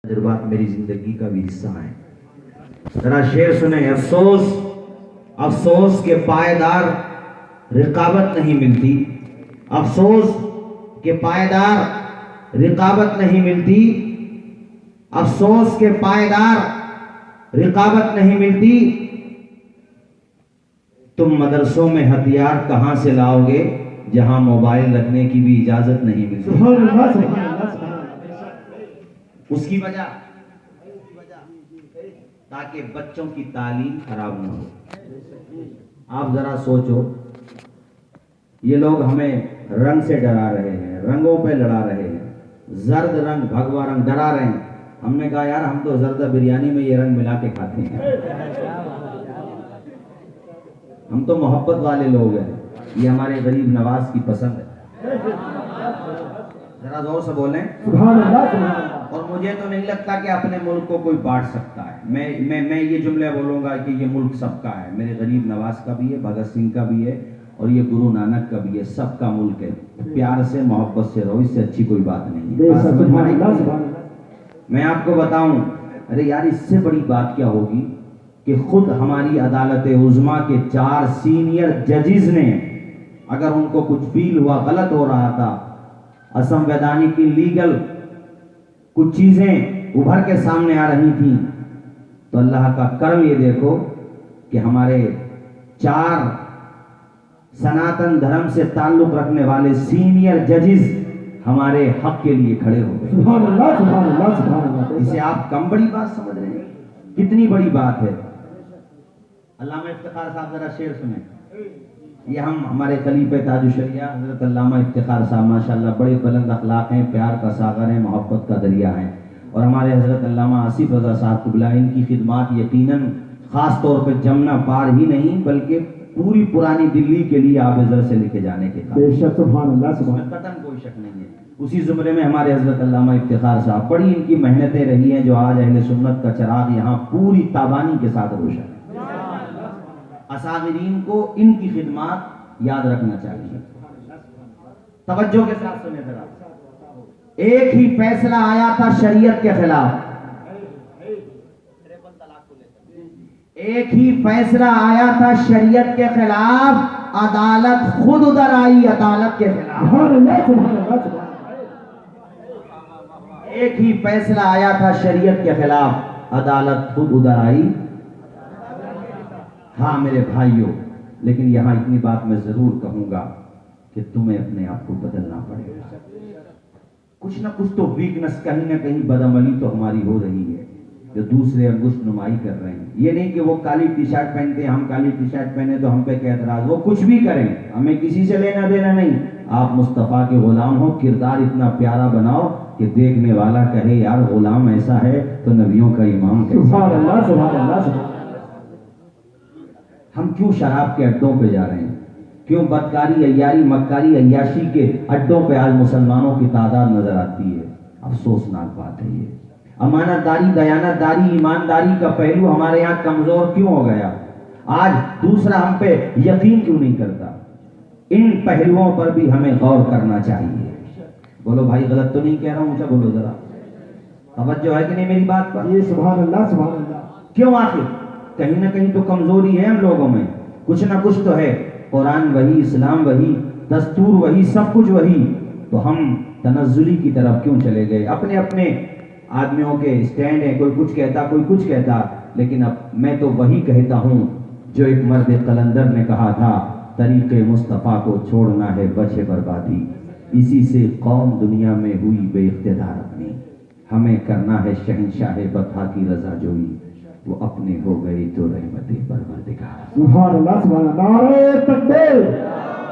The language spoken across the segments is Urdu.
تجربات میری زندگی کا بھی حصہ ہیں. ذرا شعر سنیں. افسوس افسوس کے پائیدار رقابت نہیں ملتی. افسوس کے پائیدار رقابت نہیں ملتی. افسوس کے پائیدار رقابت نہیں ملتی. تم مدرسوں میں ہتھیار کہاں سے لاؤ گے جہاں موبائل رکھنے کی بھی اجازت نہیں ملتی. اس کی وجہ تاکہ بچوں کی تعلیم خراب نہ ہو. آپ ذرا سوچو, یہ لوگ ہمیں رنگ سے ڈرا رہے ہیں, رنگوں پہ لڑا رہے ہیں, زرد رنگ بھگوا رنگ ڈرا رہے ہیں. ہم نے کہا یار ہم تو زردہ بریانی میں یہ رنگ ملا کے کھاتے ہیں, ہم تو محبت والے لوگ ہیں, یہ ہمارے غریب نواز کی پسند ہے. ذرا زور سے بولیں سبحان اللہ. اور مجھے تو نہیں لگتا کہ اپنے ملک کو کوئی بانٹ سکتا ہے. میں یہ جملے بولوں گا کہ یہ ملک سب کا ہے. میرے غریب نواز کا بھی ہے, بھگت سنگھ کا بھی ہے, اور یہ گرو نانک کا بھی ہے. سب کا ملک ہے. پیار سے محبت سے رہو, اس سے اچھی کوئی بات نہیں ہے. میں آپ کو بتاؤں, ارے یار اس سے بڑی بات کیا ہوگی کہ خود ہماری عدالت عظمیٰ کے 4 سینئر ججز نے اگر ان کو کچھ فیل ہوا, غلط ہو رہا تھا, اسمویدھانک کی لیگل کچھ چیزیں ابھر کے سامنے آ رہی تھیں, تو اللہ کا کرم یہ دیکھو کہ ہمارے 4 سناتن دھرم سے تعلق رکھنے والے سینئر ججز ہمارے حق کے لیے کھڑے ہو گئے. سبحان اللہ سبحان اللہ سبحان اللہ. اسے آپ کم بڑی بات سمجھ رہے ہیں, کتنی بڑی بات ہے. علامہ افتخار صاحب ذرا شعر سنیں. یہ ہمارے خلیفہ تاج الشریعہ حضرت علامہ افتخار صاحب ماشاءاللہ بڑے بلند اخلاق ہیں, پیار کا ساغر ہیں, محبت کا دریا ہیں. اور ہمارے حضرت علامہ آصف رضا صاحب قبلہ, ان کی خدمات یقیناً خاص طور پہ جمنا پار ہی نہیں بلکہ پوری پرانی دلی کے لیے آب زر سے لے کے جانے کے قابل. بے شک سبحان اللہ سبحان اللہ, قطعاً کوئی شک نہیں ہے. اسی زمرے میں ہمارے حضرت علامہ افتخار صاحب, بڑی ان کی محنتیں رہی ہیں جو آج اہل سنت کا چراغ یہاں پوری تابانی کے ساتھ روشن ہے. اصاغرین کو ان کی خدمات یاد رکھنا چاہیے. توجہ کے ساتھ سنیں ذرا. ایک ہی فیصلہ آیا تھا شریعت کے خلاف, ایک ہی فیصلہ آیا تھا شریعت کے خلاف, عدالت خود ادھر آئی عدالت کے خلاف. ایک ہی فیصلہ آیا تھا شریعت کے خلاف, عدالت خود ادھر آئی. ہاں میرے بھائیوں, لیکن یہاں اتنی بات میں ضرور کہوں گا کہ تمہیں اپنے آپ کو بدلنا پڑے گا. کچھ نہ کچھ تو ویکنس, کہیں نہ کہیں بدعملی تو ہماری ہو رہی ہے جو دوسرے انگشت نمائی کر رہے ہیں. یہ نہیں کہ وہ کالی ٹی شرٹ پہنتے ہیں, ہم کالی ٹی شرٹ پہنے تو ہم پہ کیا اعتراض. وہ کچھ بھی کریں, ہمیں کسی سے لینا دینا نہیں. آپ مصطفیٰ کے غلام ہو, کردار اتنا پیارا بناؤ کہ دیکھنے والا کہے یار غلام ایسا ہے تو نبیوں کا امام کیسا. سبحان اللہ سبحان اللہ سبحان. ہم کیوں شراب کے اڈوں پہ جا رہے ہیں, کیوں بدکاری عیاری مکاری عیاشی کے اڈوں پہ آج مسلمانوں کی تعداد نظر آتی ہے. افسوسناک بات ہے یہ. امانت داری, دیانت داری, ایمانداری کا پہلو ہمارے یہاں کمزور کیوں ہو گیا؟ آج دوسرا ہم پہ یقین کیوں نہیں کرتا؟ ان پہلوؤں پر بھی ہمیں غور کرنا چاہیے. بولو بھائی, غلط تو نہیں کہہ رہا ہوں, اونچا بولو ذرا. توجہ ہے کہ نہیں میری بات پر؟ یہ سبحان اللہ سبحان اللہ. کیوں؟ آخر کہیں نہ کہیں تو کمزوری ہے ہم لوگوں میں, کچھ نہ کچھ تو ہے. قرآن وہی, اسلام وہی, دستور وہی, سب کچھ وہی, تو ہم تنزلی کی طرف کیوں چلے گئے؟ اپنے اپنے آدمیوں کے اسٹینڈ ہیں, کوئی کچھ کہتا کوئی کچھ کہتا, لیکن اب میں تو وہی کہتا ہوں جو ایک مرد قلندر نے کہا تھا, طریق مصطفیٰ کو چھوڑنا ہے بچے بربادی, اسی سے قوم دنیا میں ہوئی بے اقتدار اپنی, ہمیں کرنا ہے شہنشاہ بطحا کی رضا جوئی, وہ اپنے ہو گئی تو رحمت پروردگار. سبحان اللہ سبحان اللہ. نعرہ تکبیر,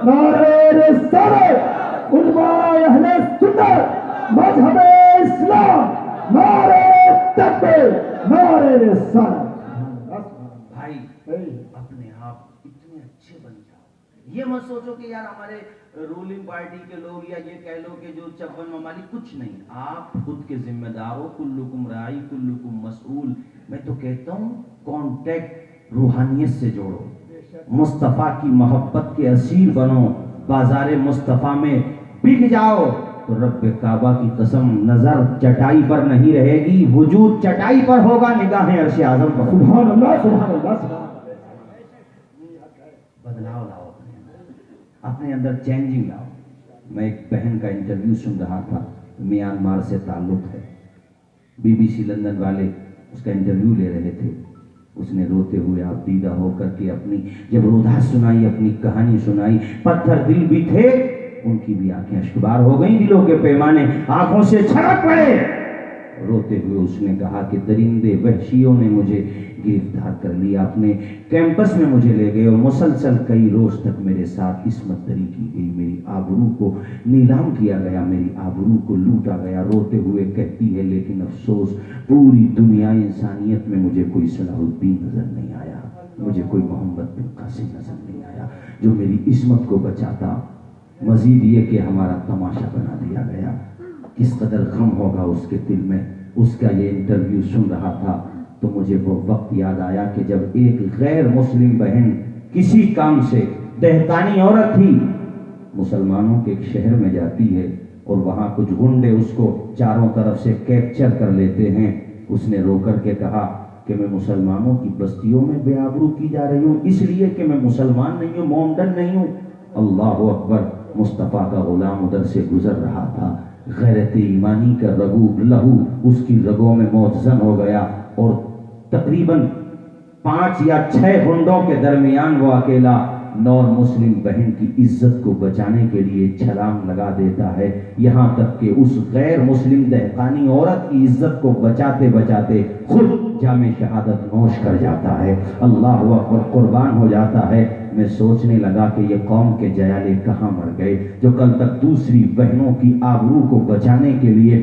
نعرہ رسالت, علماء اہل سنت, مذہب اسلام, نعرہ تکبیر, نعرہ رسالت. بھائی اپنے آپ اتنے اچھے بن جاؤ, یہ مت سوچو کہ یار ہمارے رولنگ پارٹی کے لوگ یا یہ کہہ لو کہ جو 56 ممالک, کچھ نہیں. آپ خود کے ذمہ دار ہو. کلکم راعی کلکم مسئول. میں تو کہتا ہوں کانٹیکٹ روحانیت سے جوڑو, مصطفیٰ کی محبت کے اسیر بنو, بازار مصطفیٰ میں بک جاؤ, تو رب کعبہ کی قسم نظر چٹائی پر نہیں رہے گی، وجود چٹائی پر ہوگا، نگاہیں عرش اعظم پر۔ سبحان اللہ سبحان اللہ سبحان اللہ۔ بدلاؤ لاؤ اپنے اندر چینجنگ لاؤ۔ میں ایک بہن کا انٹرویو سن رہا تھا، میانمار سے تعلق ہے، بی بی سی لندن والے اس کا انٹرویو لے رہے تھے۔ اس نے روتے ہوئے آپ دیدہ ہو کر کے اپنی جب رودا سنائی، اپنی کہانی سنائی، پتھر دل بھی تھے، ان کی بھی آنکھیں اشکبار ہو گئیں، دلوں کے پیمانے آنکھوں سے چھلک پڑے۔ روتے ہوئے اس نے کہا کہ درندے وحشیوں نے مجھے گرفتار کر لیا، اپنے کیمپس میں مجھے لے گئے اور مسلسل کئی روز تک میرے ساتھ عصمت دری کی گئی، میری آبرو کو نیلام کیا گیا، میری آبرو کو لوٹا گیا۔ روتے ہوئے کہتی ہے لیکن افسوس پوری دنیا انسانیت میں مجھے کوئی صلاح الدین نظر نہیں آیا، مجھے کوئی محمد بن قاسم نظر نہیں آیا جو میری عصمت کو بچاتا، مزید یہ کہ ہمارا تماشا بنا دیا گیا۔ کس قدر غم ہوگا اس کے دل میں۔ اس کا یہ انٹرویو سن رہا تھا تو مجھے وہ وقت یاد آیا کہ جب ایک غیر مسلم بہن کسی کام سے، دہقانی عورت تھی، مسلمانوں کے ایک شہر میں جاتی ہے اور وہاں کچھ گنڈے اس کو چاروں طرف سے کیپچر کر لیتے ہیں۔ اس نے رو کر کے کہا کہ میں مسلمانوں کی بستیوں میں بے آبرو کی جا رہی ہوں اس لیے کہ میں مسلمان نہیں ہوں، مومڈن نہیں ہوں۔ اللہ اکبر! مصطفیٰ کا غلام ادھر سے گزر رہا تھا، غیرت ایمانی کا لہو اس کی رگوں میں موجزن ہو گیا اور تقریباً 5 یا 6 گنڈوں کے درمیان وہ اکیلا نور مسلم بہن کی عزت کو بچانے کے لیے چھلانگ لگا دیتا ہے، یہاں تک کہ اس غیر مسلم دہقانی عورت کی عزت کو بچاتے بچاتے خود جام شہادت نوش کر جاتا ہے۔ اللہ اکبر! قربان ہو جاتا ہے۔ میں سوچنے لگا کہ یہ قوم کے جیالے کہاں مر گئے جو کل تک دوسری بہنوں کی آبرو کو بچانے کے لیے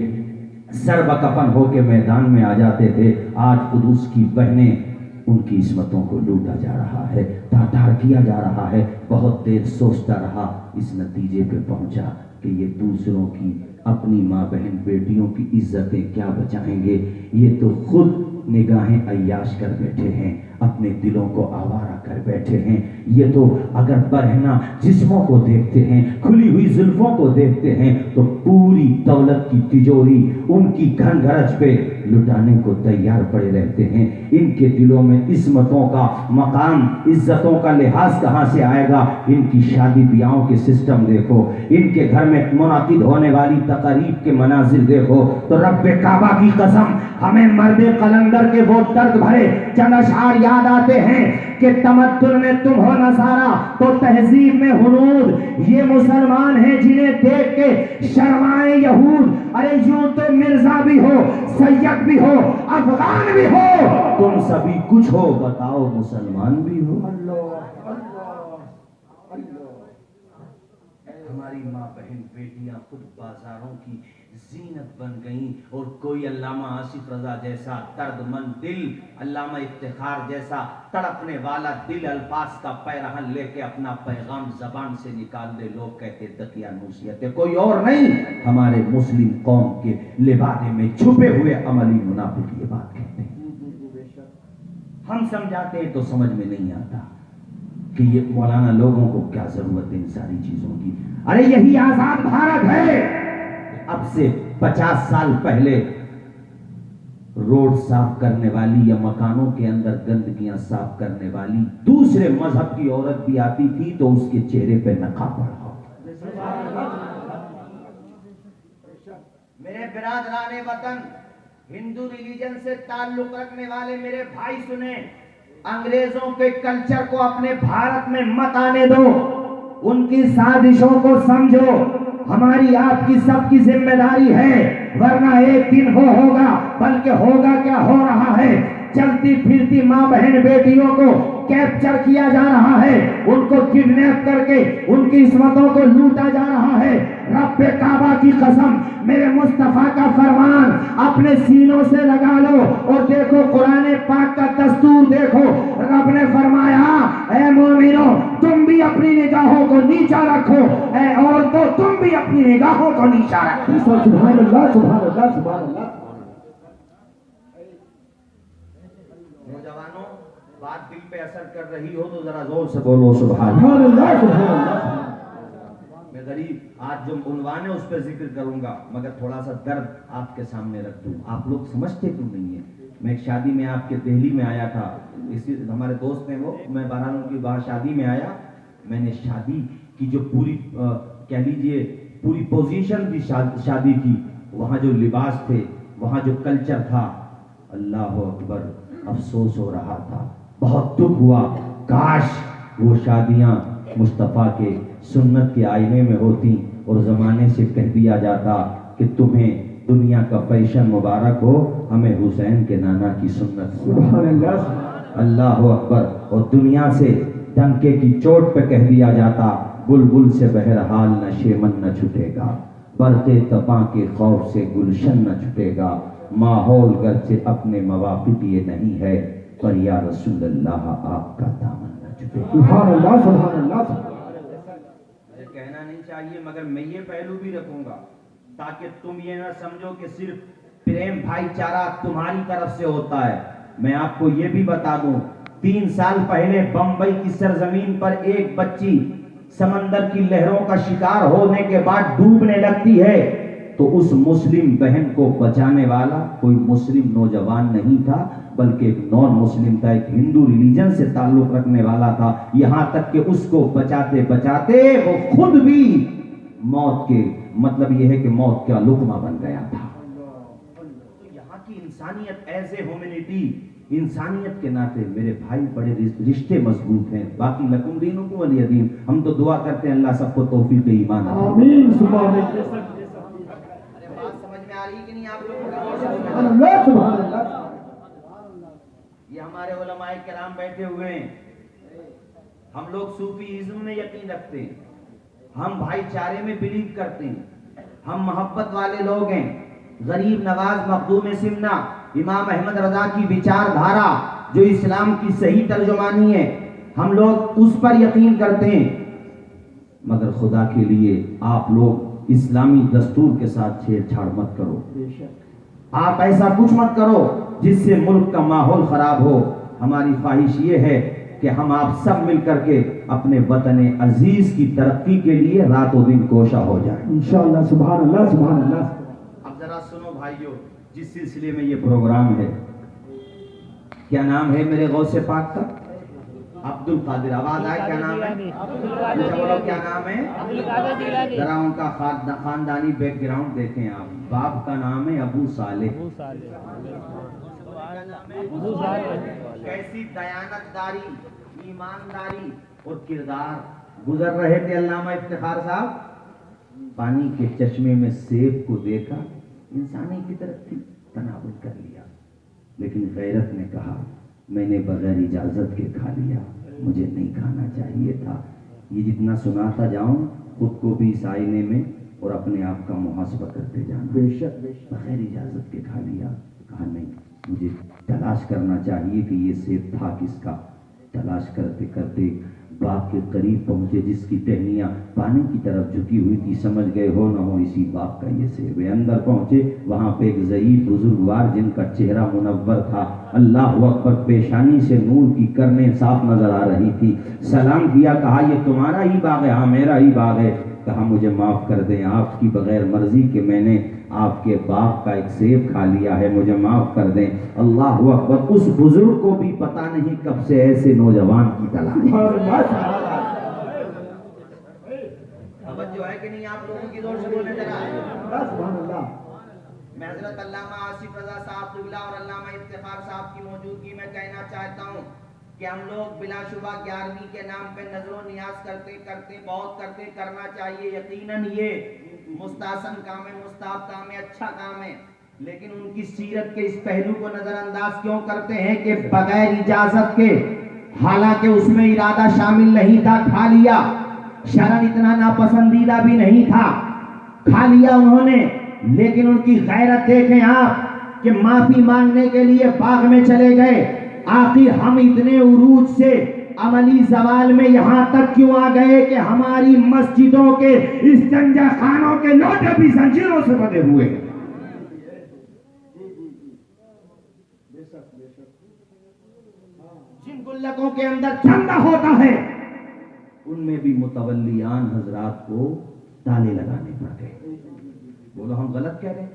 سر بکفن ہو کے میدان میں آ جاتے تھے۔ آج قدس کی بہنیں ان کی عصمتوں کو لوٹا جا رہا ہے، تاٹار کیا جا رہا ہے۔ بہت دیر سوچتا رہا، اس نتیجے پہ پہنچا کہ یہ دوسروں کی، اپنی ماں بہن بیٹیوں کی عزتیں کیا بچائیں گے، یہ تو خود نگاہیں عیاش کر بیٹھے ہیں، اپنے دلوں کو آوارہ کر بیٹھے ہیں۔ یہ تو اگر برہنہ جسموں کو دیکھتے ہیں، کھلی ہوئی زلفوں کو دیکھتے ہیں تو پوری دولت کی تجوری ان کی گھن گرج پہ لٹانے کو تیار پڑے رہتے ہیں۔ ان کے دلوں میں عصمتوں کا مقام، عزتوں کا لحاظ کہاں سے آئے گا؟ ان کی شادی بیاہوں کے سسٹم دیکھو، ان کے گھر میں منعقد ہونے والی تقاریب کے مناظر دیکھو تو رب کعبہ کی قسم ہمیں مرد قلندر کے وہ درد بھرے چند اشعار یاد آتے ہیں کہ تمدن میں تم ہو نصارا تو تہذیب میں ہنود، یہ مسلمان ہیں جنہیں دیکھ کے شرمائے یہود۔ ارے یوں تو مرزا بھی ہو، سید بھی ہو، افغان بھی ہو، تم سبھی کچھ ہو، بتاؤ مسلمان بھی ہو۔ ہماری ماں بہن بیٹیاں خود بازاروں کی زینت بن گئیں اور کوئی علامہ آصف رضا جیسا درد مند دل، علامہ افتخار جیسا تڑپنے والا دل الفاظ کا پیرہن لے کے اپنا پیغام زبان سے نکال دے، لوگ کہتے دقیانوسیت ہے، کوئی اور نہیں، ہمارے مسلم قوم کے لبادے میں چھپے ہوئے عملی منافق یہ بات کہتے ہیں۔ ہم سمجھاتے ہیں تو سمجھ میں نہیں آتا کہ یہ مولانا لوگوں کو کیا ضرورت ہے ان ساری چیزوں کی۔ ارے یہی آزاد بھارت ہے۔ اب سے 50 سال پہلے روڈ صاف کرنے والی یا مکانوں کے اندر گندگیاں صاف کرنے والی دوسرے مذہب کی عورت بھی آتی تھی تو اس کے چہرے پہ نقاب پڑا ہوتا۔ میرے برادران وطن، ہندو ریلیجن سے تعلق رکھنے والے میرے بھائی سنیں، انگریزوں کے کلچر کو اپنے بھارت میں مت آنے دو، ان کی سازشوں کو سمجھو، ہماری آپ کی سب کی ذمہ داری ہے، ورنہ ایک دن وہ ہوگا، بلکہ ہوگا کیا ہو رہا ہے، چلتی پھرتی ماں بہن بیٹیوں کو کیپچر کیا جا رہا ہے، ان کو کڈنیپ کر کے ان کی عصمتوں کو لوٹا جا رہا ہے۔ رب کعبہ کی قسم، میرے مصطفیٰ کا فرمان اپنے سینوں سے لگا لو اور دیکھو قرآن پاک کا دستور دیکھو۔ رب نے فرمایا اے مومنو تم بھی اپنی نگاہوں کو نیچا رکھو، اے عورتوں تم بھی اپنی نگاہوں کو نیچا رکھو۔ سبحان اللہ سبحان اللہ سبحان اللہ۔ نوجوانوں، بات دل پہ اثر کر رہی ہو تو ذرا زور سے بولو سبحان اللہ سبحان اللہ۔ میں غریب آج جو عنوان ہے اس پہ ذکر کروں گا، مگر تھوڑا سا درد آپ کے سامنے رکھ دوں. آپ لوگ سمجھتے کیوں نہیں ہیں؟ میں ایک شادی میں آپ کے دہلی میں آیا تھا، اسی ہمارے دوست ہیں وہ، میں بہرحال ان کی باہر شادی میں آیا. میں نے شادی کی جو پوری کہہ لیجئے پوری پوزیشن تھی شادی کی، وہاں جو لباس تھے، وہاں جو کلچر تھا، اللہ اکبر، افسوس ہو رہا تھا، بہت دکھ ہوا. کاش وہ شادیاں مصطفیٰ کے سنت کے آئینے میں ہوتی اور زمانے سے کہہ دیا جاتا کہ تمہیں دنیا کا فیشن مبارک ہو، ہمیں حسین کے نانا کی سنت. سبحان اللہ. اللہ اکبر. اور دنیا سے ڈنکے کی چوٹ پہ کہہ دیا جاتا بلبل سے بہرحال نہ شیمن نہ چھٹے گا، برق تپاں کے خوف سے گلشن نہ چھٹے گا، ماحول گرچہ اپنے موافق یہ نہیں ہے، پر یا رسول اللہ آپ کا دامن نہ چھٹے گا. سبحان اللہ. سبحان اللہ. مجھے کہنا نہیں چاہیے مگر میں یہ پہلو بھی رکھوں گا تاکہ تم یہ نہ سمجھو کہ صرف پریم بھائی چارہ تمہاری طرف سے ہوتا ہے. میں آپ کو یہ بھی بتا دوں، 3 سال پہلے بمبئی کی سرزمین پر ایک بچی سمندر کی لہروں کا شکار ہونے کے بعد ڈوبنے لگتی ہے تو اس مسلم بہن کو بچانے والا کوئی مسلم نوجوان نہیں تھا بلکہ ایک نان مسلم تھا، ایک ہندو ریلیجن سے تعلق رکھنے والا تھا. یہاں تک کہ اس کو بچاتے بچاتے وہ خود بھی موت کے مطلب یہ ہے کہ موت کا لقمہ بن گیا تھا. تو یہاں کی انسانیت ایز اے ہیومینٹی، انسانیت کے ناطے میرے بھائی بڑے رشتے مضبوط ہیں. باقی لکم دینکم ولی دین. ہم تو دعا کرتے ہیں اللہ سب کو توفیق ایمان عطا فرمائے. آمین. سبحان اللہ. ارے بات سمجھ میں آ رہی کہ نہیں آپ لوگوں سبحان کو؟ اللہ. سبحان اللہ. یہ ہمارے علماء کرام بیٹھے ہوئے ہیں. ہم لوگ صوفیزم میں یقین رکھتے ہیں، ہم بھائی چارے میں بلیو کرتے ہیں، ہم محبت والے لوگ ہیں. غریب نواز مخدوم سمنا امام احمد رضا کی وچار دھارا جو اسلام کی صحیح ترجمانی ہے، ہم لوگ اس پر یقین کرتے ہیں. مگر خدا کے لیے آپ لوگ اسلامی دستور کے ساتھ چھیڑ چھاڑ مت کرو. آپ ایسا کچھ مت کرو جس سے ملک کا ماحول خراب ہو. ہماری خواہش یہ ہے کہ ہم آپ سب مل کر کے اپنے وطن عزیز کی ترقی کے لیے رات و دن کوشاں ہو جائیں انشاءاللہ. سبحان اللہ. سبحان اللہ. اب ذرا سنو بھائیو، جس سلسلے میں یہ پروگرام ہے، کیا نام ہے میرے غوث پاک کا؟ عبد القادر. آواز آئے کیا نام ہے؟ اچھا بولو کیا نام ہے؟ ذرا ان کا خاندانی بیک گراؤنڈ دیکھیں آپ. باپ کا نام ہے ابو صالح. کیسی دیانت داری، ایمانداری اور کردار گزر رہے تھے علامہ افتخار صاحب. پانی کے چشمے میں سیب کو دیکھا، انسانی کی طرف تھی، تناول کر لیا. لیکن غیرت نے کہا میں نے بغیر اجازت کے کھا لیا، مجھے نہیں کھانا چاہیے تھا. یہ جتنا سناتا جاؤں خود کو بھی اس آئینے میں اور اپنے آپ کا محاسبہ کرتے جانا. بے شک. بے شک. بغیر اجازت کے کھا لیا. کہا نہیں، مجھے تلاش کرنا چاہیے کہ یہ سیب تھا کس کا. تلاش کرتے کرتے باغ کے قریب پہنچے جس کی ٹہنیاں پانی کی طرف جھکی ہوئی تھی. سمجھ گئے ہو نہ ہو اسی باغ کا یہ سیب ہے. اندر پہنچے، وہاں پہ ایک ضعیف بزرگوار جن کا چہرہ منور تھا، اللہ اکبر، پیشانی سے نور کی کرنیں صاف نظر آ رہی تھی. سلام کیا، کہا یہ تمہارا ہی باغ ہے؟ ہاں میرا ہی باغ ہے. کہا مجھے معاف کر دیں، آپ کی بغیر مرضی کہ میں نے آپ کے باغ کا ایک سیب کھا لیا ہے، مجھے معاف کر دیں. اللہ اکبر. اس بزرگ کو بھی پتہ نہیں کب سے ایسے نوجوان کی تلاش. توجہ ہے کہ نہیں آپ لوگوں کی؟ زور سے بولیں ذرا. سبحان اللہ. میں حضرت علامہ آصف رضا صاحب قبلہ اور علامہ افتخار صاحب کی موجودگی میں کہنا چاہتا ہوں کہ ہم لوگ بلا شبہ 11ویں کے نام پہ نظر و نیاز کرتے بہت کرنا چاہیے. یقیناً یہ مستحسن کام ہے، مستحب کام ہے، اچھا کام ہے. لیکن ان کی سیرت کے اس پہلو کو نظر انداز کیوں کرتے ہیں کہ بغیر اجازت کے، حالانکہ اس میں ارادہ شامل نہیں تھا، کھا لیا. شرن اتنا ناپسندیدہ بھی نہیں تھا، کھا لیا انہوں نے. لیکن ان کی غیرت دیکھیں آپ کہ معافی مانگنے کے لیے باغ میں چلے گئے. آخر ہم اتنے عروج سے عملی زوال میں یہاں تک کیوں آ گئے کہ ہماری مسجدوں کے اس گنجا خانوں کے لوٹے بھی زنجیروں سے بندھے ہوئے. جن گلکوں کے اندر چندہ ہوتا ہے ان میں بھی متولیان حضرات کو تالے لگانے پڑ گئے. بولو ہم غلط کہہ رہے ہیں؟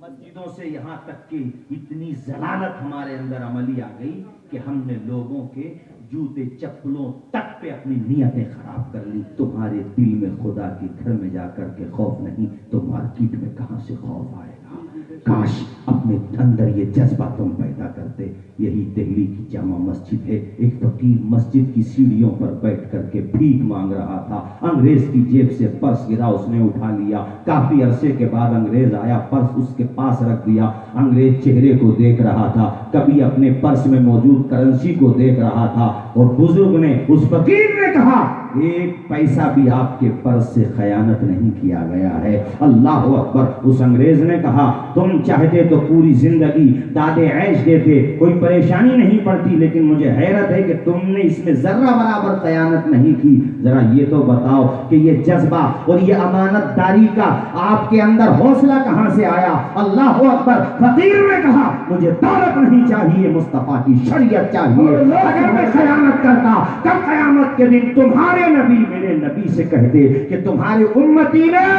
مسجدوں سے یہاں تک کہ اتنی ضلالت ہمارے اندر عملی آ گئی کہ ہم نے لوگوں کے جوتے چپلوں تک پہ اپنی نیتیں خراب کر لی. تمہارے دل میں خدا کے گھر میں جا کر کے خوف نہیں تو مارکیٹ میں کہاں سے خوف آئے گا؟ کاش اپنے اندر یہ جذبہ تم پیدا کرتے. یہی دہلی کی جامع مسجد ہے. ایک فقیر مسجد کی سیڑھیوں پر بیٹھ کر کے بھیک مانگ رہا تھا. انگریز کی جیب سے پرس گرا, اس نے اٹھا لیا. کافی عرصے کے بعد انگریز آیا, پرس اس کے پاس رکھ دیا. انگریز چہرے کو دیکھ رہا تھا, کبھی اپنے پرس میں موجود کرنسی کو دیکھ رہا تھا, اور بزرگ نے, اس فقیر نے کہا, ایک پیسہ بھی آپ کے پرس سے خیانت نہیں کیا گیا ہے. اللہ اکبر. اس انگریز نے کہا, تم چاہتے تو پوری زندگی دادے عیش دیتے, کوئی پریشانی نہیں پڑتی, لیکن مجھے حیرت ہے کہ تم نے اس میں ذرہ برابر خیانت نہیں کی. ذرا یہ تو بتاؤ کہ یہ جذبہ اور یہ امانت داری کا آپ کے اندر حوصلہ کہاں سے آیا؟ اللہ اکبر. فقیر نے کہا, مجھے دولت نہیں چاہیے, مصطفیٰ کی شریعت چاہیے. اگر میں خیانت کرتا, کب قیامت کے دن تمہارے نبی میرے نبی سے کہہ دے کہ تمہارے امتی نے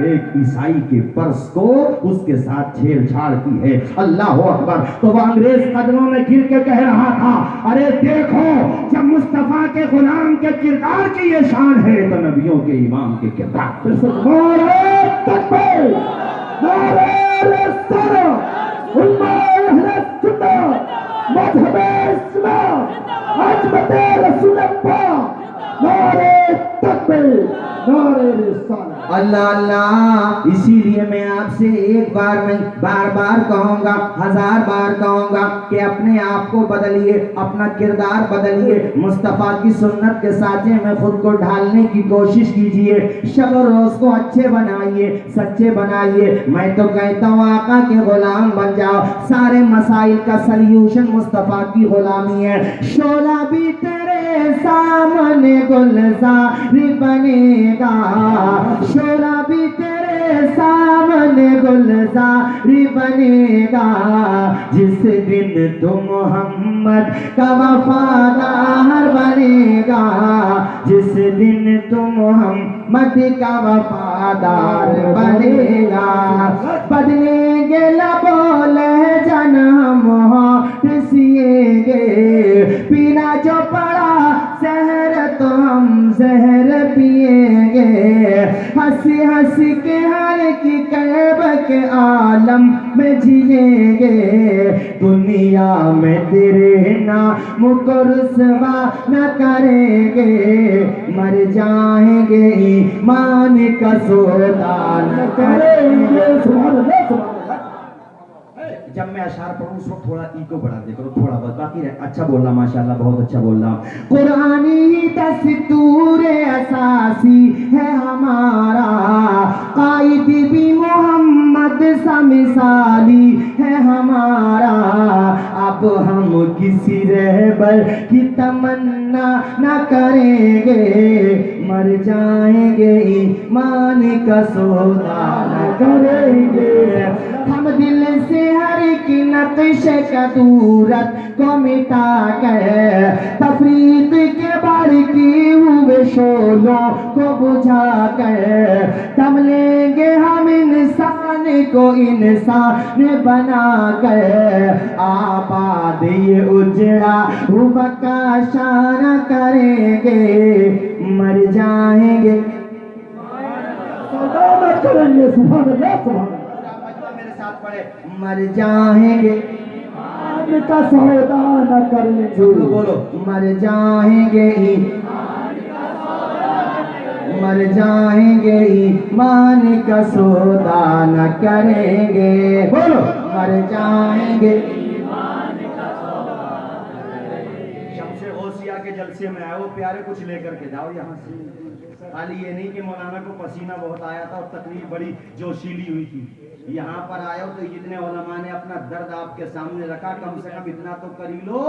ایک عیسائی کے پرس کو اس کے ساتھ چھیڑ چھاڑ کی ہے. اللہ اکبر. تو وہ انگریز قدموں میں گر کے کہہ رہا تھا, ارے دیکھو, جب مصطفیٰ کے غلام کے کردار کی یہ شان ہے تو نبیوں کے امام کے کردار پر نعرہ تکبیر, نعرہ رسالت, علماء اہل سنت, مذہب اسلام, عظمت رسول پاک, نعرہ تکبیر, نعرہ رسالت. اللہ اللہ. اسی لیے میں آپ سے ایک بار نہیں بار بار کہوں گا, 1000 بار کہوں گا کہ اپنے آپ کو بدلیے, اپنا کردار بدلیے, مصطفیٰ کی سنت کے سانچے میں خود کو ڈھالنے کی کوشش کیجئے. شب و روز کو اچھے بنائیے, سچے بنائیے. میں تو کہتا ہوں آقا کے غلام بن جاؤ. سارے مسائل کا سلیوشن مصطفیٰ کی غلامی ہے. شعلہ بھی تیرے سامنے گلزار بنے گا, شعلہ بھی تیرے سامنے گلزار بنے گا. جس دن تو محمد کا وفادار بنے گا, جس دن تو محمد کا وفادار بنے گا. بدلیں گے لب و لہجہ ہم ہونٹ سیئیں گے, پینا جو پڑا زہر تو ہم زہر پیئیں گے. ہنسی ہنسی کے ہر کی قیب کے عالم میں جیئیں گے. دنیا میں تیرے نام کو رسوا نہ کریں گے, مر جائیں گے ایمان کا سودا نہ کریں گے. سبحان اللہ, سبحان اللہ. جب میں اشعار پڑھوں اس وقت تھوڑا ایکو بڑھا دے کرو, تھوڑا بہت. باقی اچھا بول رہا, ماشاءاللہ بہت اچھا بول رہا. قرآنی دستور اساسی ہے ہمارا, قائد بھی محمد سا مثالی ہے ہمارا. اب ہم کسی رہبر کی تمنا نہ کریں گے, مر جائیں گے ایمان کا سودا نہ کریں گے. ہم دل سے ہر کی نقش کدورت کو مٹا کر, تفریق کے بار کی ہوئے شعلوں کو بجھا کر, تم لیں گے ہم انسان کو انسان بنا کر. آباد یہ اجڑا ہوا کا شان کریں گے, مر جائیں گے سودا نہ کریں گے. سبحان اللہ, سبحان اللہ. میرے ساتھ پڑھے, مر جائیں گے ایمان کا سودا نہ کریں گے. بولو, مر جائیں گے, مر جائیں گے ایمان کا سودا نہ کریں گے. بولو, مر جائیں گے. شمس غوثیہ کے جلسے میں آئے ہو پیارے, کچھ لے کر کے جاؤ یہاں سے. خالی یہ نہیں کہ مولانا کو پسینہ بہت آیا تھا اور تقریر بڑی جوشیلی ہوئی تھی. یہاں پر آئے ہو تو اتنے علماء نے اپنا درد آپ کے سامنے رکھا, کم سے کم اتنا تو کر لو,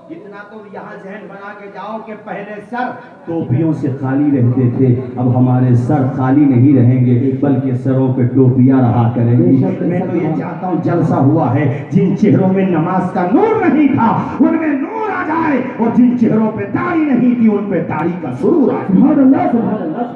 اتنا تو یہاں ذہن بنا کے جاؤ کہ پہلے سر ٹوپیوں سے خالی رہتے تھے, اب ہمارے سر خالی نہیں رہیں گے بلکہ سروں پہ ٹوپیاں رہا کریں گی. میں تو یہ چاہتا ہوں جلسہ ہوا ہے, جن چہروں میں نماز کا نور نہیں تھا ان میں نور آ جائے, اور جن چہروں پہ داڑھی نہیں تھی ان پہ داڑھی کا سرور آ جائے. سبحان اللہ, سبحان اللہ.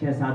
6-7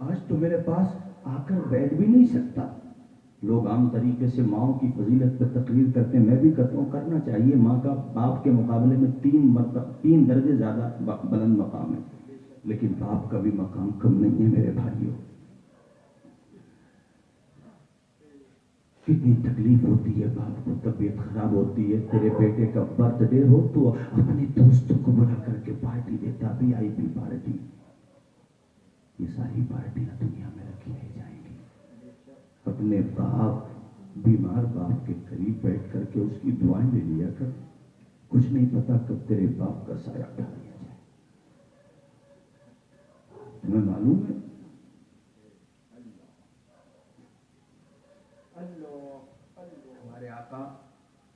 آج تو میرے پاس آ کر بیٹھ بھی نہیں سکتا. لوگ عام طریقے سے ماؤں کی فضیلت پر تقریر کرتے ہیں, میں بھی کرتا ہوں, کرنا چاہیے. ماں کا باپ کے مقابلے میں 3 درجے زیادہ بلند مقام ہے, لیکن باپ کا بھی مقام کم نہیں ہے میرے بھائیوں. کتنی تکلیف ہوتی ہے باپ کو, طبیعت خراب ہوتی ہے, تیرے بیٹے کا برتھ ڈے ہو تو اپنے دوستوں کو بلا کر کے پارٹی دیتا, VIP پارٹی. یہ ساری پارٹیاں دنیا میں رکھی نہیں جائیں گی. اپنے باپ, بیمار باپ کے قریب بیٹھ کر کے اس کی دعائیں لے لیا کر. کچھ نہیں پتا کب تیرے باپ کا سایہ اٹھا لیا جائے. تمہیں معلوم ہے ہمارے آقا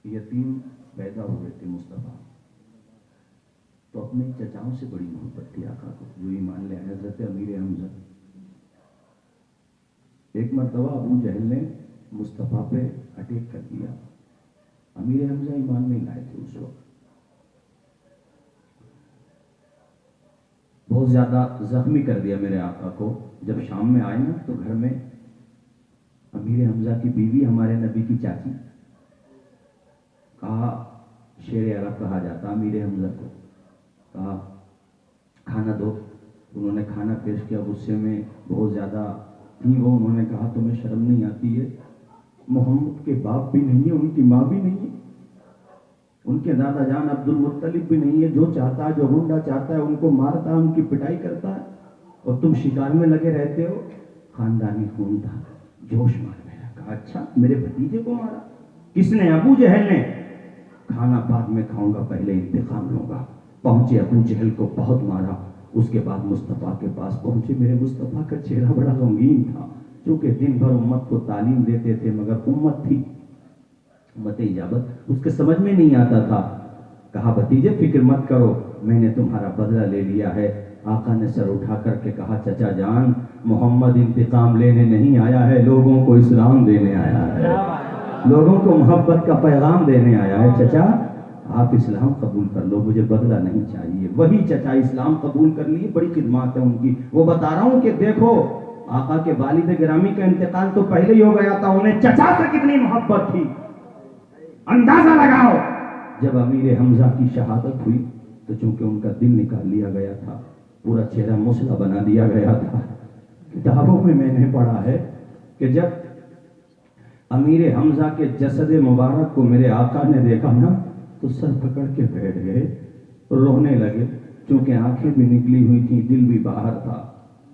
یتیم پیدا ہوئے تھے مصطفیٰ, تو اپنے چچاؤں سے بڑی محبت تھی آقا کو, جو ایمان لے آئے حضرت امیر حمزہ. ایک مرتبہ ابو جہل نے مصطفیٰ پہ اٹیک کر دیا. امیر حمزہ ایمان نہیں لائے تھے اس وقت, بہت زیادہ زخمی کر دیا میرے آقا کو. جب شام میں آئے نا تو گھر میں امیر حمزہ کی بیوی, ہمارے نبی کی چاچی, کہا شیر عرب کہا جاتا امیر حمزہ کو, کہا کھانا دو. انہوں نے کھانا پیش کیا, غصے میں بہت زیادہ تھی وہ. انہوں نے کہا تمہیں شرم نہیں آتی ہے, محمد کے باپ بھی نہیں ہے, ان کی ماں بھی نہیں ہے, ان کے دادا جان عبد المطلب بھی نہیں ہے. جو چاہتا ہے, جو گنڈا چاہتا ہے ان کو مارتا ہے, ان کی پٹائی کرتا ہے, اور تم شکار میں لگے رہتے ہو. خاندانی خون تھا, جوش مار گیا. کہا اچھا میرے بھتیجے کو مارا, کس نے؟ ابو جہل نے. کھانا بعد میں کھاؤں گا, پہلے انتقام لوں گا. پہنچے, ابو جہل کو بہت مارا. اس کے بعد مصطفیٰ کے پاس پہنچے. میرے مصطفیٰ کا چہرہ بڑا غمگین تھا, چونکہ دن بھر امت کو تعلیم دیتے تھے, مگر امت تھی امت اجابت, اس کے سمجھ میں نہیں آتا تھا. کہا بھتیجے فکر مت کرو, میں نے تمہارا بدلہ لے لیا ہے. آقا نے سر اٹھا کر کے کہا چچا جان, محمد انتقام لینے نہیں آیا ہے, لوگوں کو اسلام دینے آیا ہے, لوگوں کو محبت کا پیغام دینے آیا ہے. چچا آپ اسلام قبول کر لو, مجھے بدلہ نہیں چاہیے. وہی چچا اسلام قبول کر لیے, بڑی خدمات ہے ان کی. وہ بتا رہا ہوں کہ دیکھو آقا کے والد گرامی کا انتقال تو پہلے ہی ہو گیا تھا, انہیں چچا سے کتنی محبت تھی. اندازہ لگاؤ. جب امیر حمزہ کی شہادت ہوئی تو چونکہ ان کا دل نکال لیا گیا تھا, پورا چہرہ مسلح بنا دیا گیا تھا. کتابوں میں نے پڑھا ہے کہ جب امیر حمزہ کے جسد مبارک کو میرے آقا نے دیکھا نا تو سر پکڑ کے بیٹھ گئے, رونے لگے. چونکہ آنکھیں بھی نکلی ہوئی تھیں, دل بھی باہر تھا.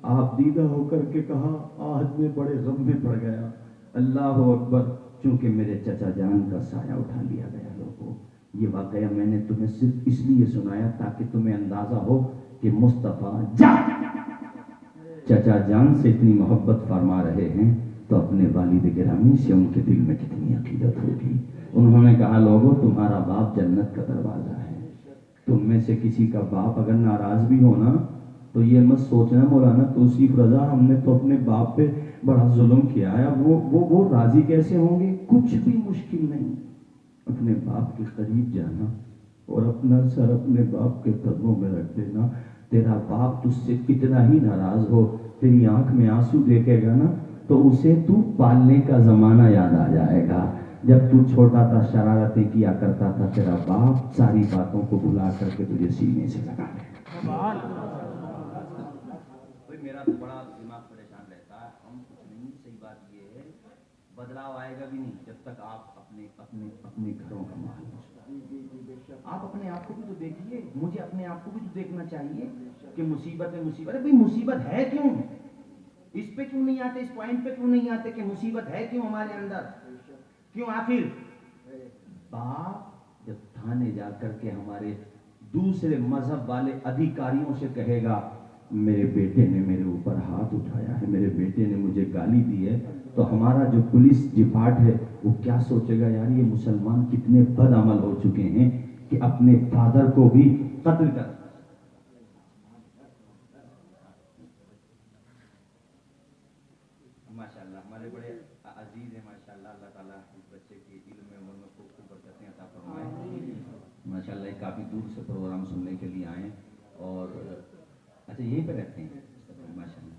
آپ دیدہ ہو کر کے کہا آج میں بڑے غم میں پڑ گیا, اللہ اکبر, چونکہ میرے چچا جان کا سایہ اٹھا لیا گیا. لوگوں, یہ واقعہ میں نے تمہیں صرف اس لیے سنایا تاکہ تمہیں اندازہ ہو کہ مصطفیٰ چچا جان سے اتنی محبت فرما رہے ہیں تو اپنے والد گرامی سے ان کے دل میں کتنی عقیدت ہوگی. انہوں نے کہا لوگوں تمہارا باپ جنت کا دروازہ ہے, تم میں سے کسی کا باپ اگر ناراض بھی ہونا تو یہ مت سوچنا مولانا توصیف رضا ہم نے تو اپنے باپ پہ بڑا ظلم کیا ہے, وہ راضی کیسے ہوں گے. کچھ بھی مشکل نہیں, اپنے باپ کے قریب جانا اور اپنا سر اپنے باپ کے قدموں میں رکھ دینا. تیرا باپ تجھ سے کتنا ہی ناراض ہو, تیری آنکھ میں آنسو دیکھے گا نا تو اسے تو پالنے کا زمانہ یاد آ جائے گا. جب تو چھوٹا تھا, شرارتیں کیا کرتا تھا, تیرا باپ ساری باتوں کو بھلا کر کے تجھے سینے سے لگا لے. میرا تو بڑا دماغ پریشان رہتا ہے, ہم کچھ نہیں. صحیح بات یہ ہے بدلاؤ آئے گا بھی نہیں جب تک آپ اپنے گھروں کا ماحول. آپ اپنے آپ کو بھی تو دیکھیے, مجھے اپنے آپ کو بھی تو دیکھنا چاہیے کہ مصیبت ہے. مصیبت ہے بھائی, مصیبت ہے کیوں, اس پہ کیوں نہیں آتے, اس پوائنٹ پہ کیوں نہیں آتے کہ مصیبت ہے کیوں ہمارے اندر, کیوں. آخر باپ جب تھانے جا کر کے ہمارے دوسرے مذہب والے ادھیکاریوں سے کہے گا میرے بیٹے نے میرے اوپر ہاتھ اٹھایا ہے, میرے بیٹے نے مجھے گالی دی ہے, تو ہمارا جو پولیس ڈپارٹ ہے وہ کیا سوچے گا, یار یہ مسلمان کتنے بد عمل ہو چکے ہیں کہ اپنے فادر کو بھی قتل کر. ماشاءاللہ ہمارے بڑے عزیز ہیں ماشاءاللہ, اللہ تعالیٰ اس بچے کے علم میں عمر میں خوب برکتیں عطا فرمائے. ماشاءاللہ کافی دور سے پروگرام سننے کے لیے آئے, اور اچھا یہیں پہ رہتے ہیں ماشاءاللہ.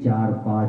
4-5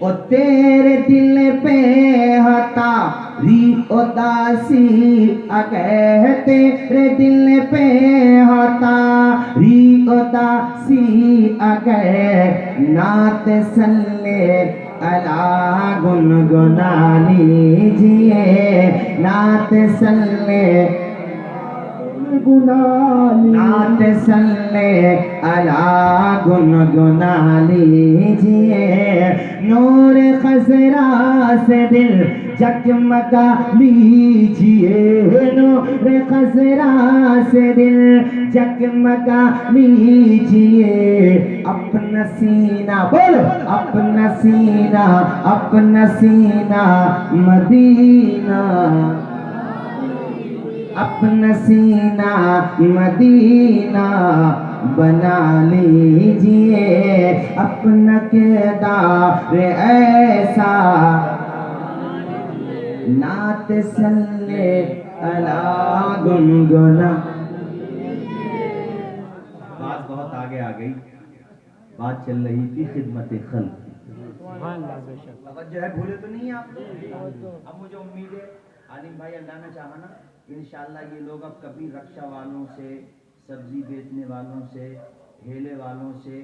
او تیرے دل پہ ہتا ری اداسی اگر تیرے دل پہ ہتا ری اداسی اگر نعت صلی اللہ گنگنا لیجئے نعت صلی نعت صلی اللہ گنگنا لیجئے نور خضرا سے دل جگمگا لیجئے نور خضرا سے دل جگمگا لیجئے اپنا سینہ بولو اپنا سینہ مدینہ اپنا سینہ مدینہ بنا لیجئے اپنا کردار ایسا نعت صلی اللہ گنگنا. بات بہت آگے آ گئی. بات چل رہی تھی خدمت خلق. توجہ ہے, بھولے تو نہیں آپ لوگ. اب مجھے امید ہے عالم بھائی اللہ نے چاہا نا انشاءاللہ یہ لوگ اب کبھی رکشہ والوں سے, سبزی بیچنے والوں سے, ٹھیلے والوں سے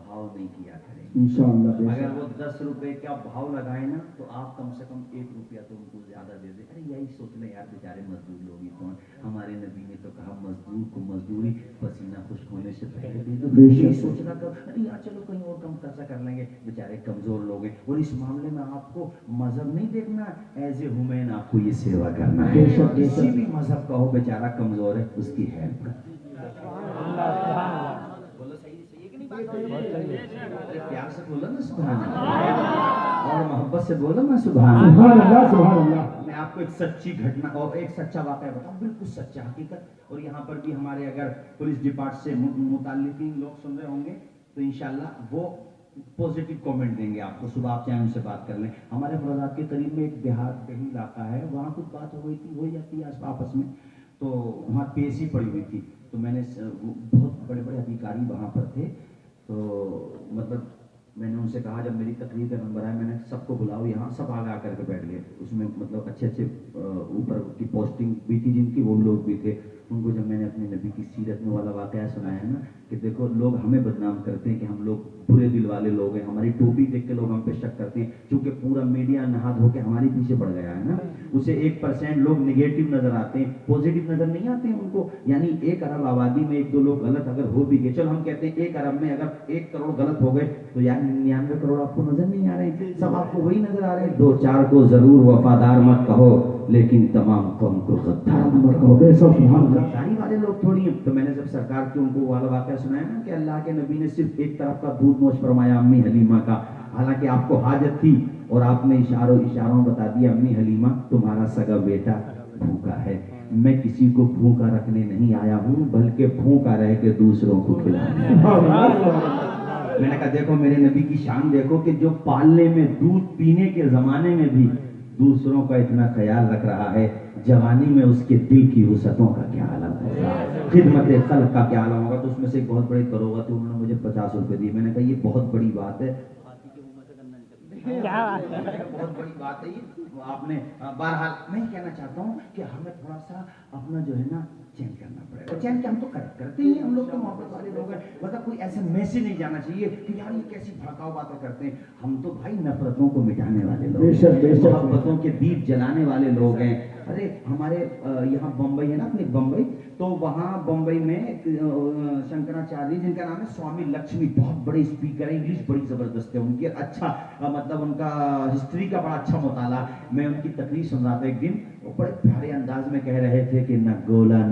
بھاؤ نہیں کیا کریں انشاءاللہ. اگر وہ 10 روپے کا بھاؤ لگائے نا تو آپ کم سے کم 1 روپیہ تو ان کو زیادہ دے دیں. ارے یہی سوچ لیں یار بیچارے مزدور لوگ ہی کون, ہمارے نبی نے تو کہا مزدور کو مزدوری پسینہ خشک ہونے سے پہلے دے دو. یہی سوچنا کر ارے یار چلو کہیں اور کم خرچہ کر لیں گے, بیچارے کمزور لوگ ہیں. اور اس معاملے میں آپ کو مذہب نہیں دیکھنا, ایز اے ہیومن آپ کو یہ سیوا کرنا ہے. کسی بھی مذہب کا ہو بیچارہ کمزور ہے اس کی ہیلپ کر. بولو صحیح ہے کہ نہیں بات؟ پیار سے بولو نا سبحان اللہ, اور محبت سے بولو نا سبحان اللہ. سبحان اللہ. میں آپ کو ایک سچی گھٹنا اور ایک سچا واقعہ بتاؤں, بالکل سچا حقیقت. اور یہاں پر بھی ہمارے اگر پولیس ڈپارٹ سے متعلقین لوگ سن رہے ہوں گے تو انشاءاللہ وہ پوزیٹیو کومنٹ دیں گے آپ کو. صبح آپ چاہیں ان سے بات کر لیں. ہمارے فروزات کے قریب میں ایک دیہی علاقہ ہے, وہاں کچھ بات ہو گئی تھی, ہو جاتی ہے آپس میں, تو وہاں پیسی پڑی ہوئی تھی. تو میں نے بہت بڑے بڑے ادھیکاری وہاں پر تھے, تو مطلب میں نے ان سے کہا جب میری تقریر کا نمبر آیا میں نے سب کو بلاؤ یہاں, سب آگے آ کر کے بیٹھ گئے. اس میں مطلب اچھے اوپر کی پوسٹنگ بھی تھی جن کی, وہ لوگ بھی تھے. ان کو جب میں نے اپنے نبی کی سیرت میں والا واقعہ سنایا نا کہ دیکھو لوگ ہمیں بدنام کرتے ہیں کہ ہم لوگ برے دل والے لوگ ہیں, ہماری ٹوپی دیکھ کے لوگ ہم پہ شک کرتے ہیں, چونکہ پورا میڈیا نہاد ہو کے ہمارے پیچھے پڑ گیا ہے نا. اسے 1% لوگ نگیٹو نظر آتے ہیں, پوزیٹو نظر نہیں آتے ہیں ان کو. یعنی 1 ارب آبادی میں 1-2 لوگ غلط اگر ہو بھی گئے, چلو ہم کہتے ہیں 1 ارب میں اگر 1 کروڑ غلط ہو گئے تو یار 99 کروڑ آپ کو نظر نہیں آ رہے ہیں, سب آپ کو وہی نظر آ رہے ہیں. 2-4 کو ضرور وفادار مت کہو لیکن تمام قوم کو غدار مت کہو. غداری والے لوگ تھوڑی ہیں. تو میں نے جب سرکار کے ان کو والا واقعہ سنایا نا کہ اللہ کے نبی نے صرف ایک طرف کا دودھ نوش فرمایا امی حلیمہ کا, حالانکہ آپ کو حاجت تھی, اور آپ نے اشاروں بتا دیا امی حلیمہ تمہارا سگا بیٹا بھوکا ہے. میں کسی کو بھوکا رکھنے نہیں آیا ہوں بلکہ بھوکا رہ کے دوسروں کو کھلانے. میں نے کہا دیکھو میرے نبی کی شان دیکھو کہ جو پالنے میں, دودھ پینے کے زمانے میں بھی دوسروں کا اتنا خیال رکھ رہا ہے, جوانی میں اس کے دل کی وسعتوں کا کیا عالم ہوگا, خدمت خلق کا کیا عالم ہوگا. تو اس میں سے ایک بہت بڑی تروغت تھی, انہوں نے مجھے 50 روپے دیے. میں نے کہا یہ بہت بڑی بات ہے, بہت بڑی بات ہے یہ آپ نے. بہرحال میں کہنا چاہتا ہوں کہ ہمیں تھوڑا سا اپنا جو ہے نا چین کرنا پڑے گا. چین کہ ہم تو کرتے ہی, ہم لوگ تو محبت والے لوگ ہیں, مطلب کوئی ایسے میسج نہیں جانا چاہیے کہ یار یہ کیسی بھڑکاؤ باتیں کرتے ہیں. ہم تو بھائی نفرتوں کو مٹانے والے لوگ ہیں, محبتوں کے دیپ جلانے والے لوگ ہیں. ارے ہمارے یہاں بمبئی ہے نا اپنی بمبئی, تو وہاں بمبئی میں شنکراچاریہ جن کا نام ہے سوامی لکشمی, بہت بڑے اسپیکر ہیں, انگلش بڑی زبردست ہے ان کی, اچھا مطلب ان کا ہسٹری کا بڑا اچھا مطالعہ. میں ان کی تقریر سن رہا تھا ایک دن, وہ بڑے پیارے انداز میں کہہ رہے تھے کہ نہ گولا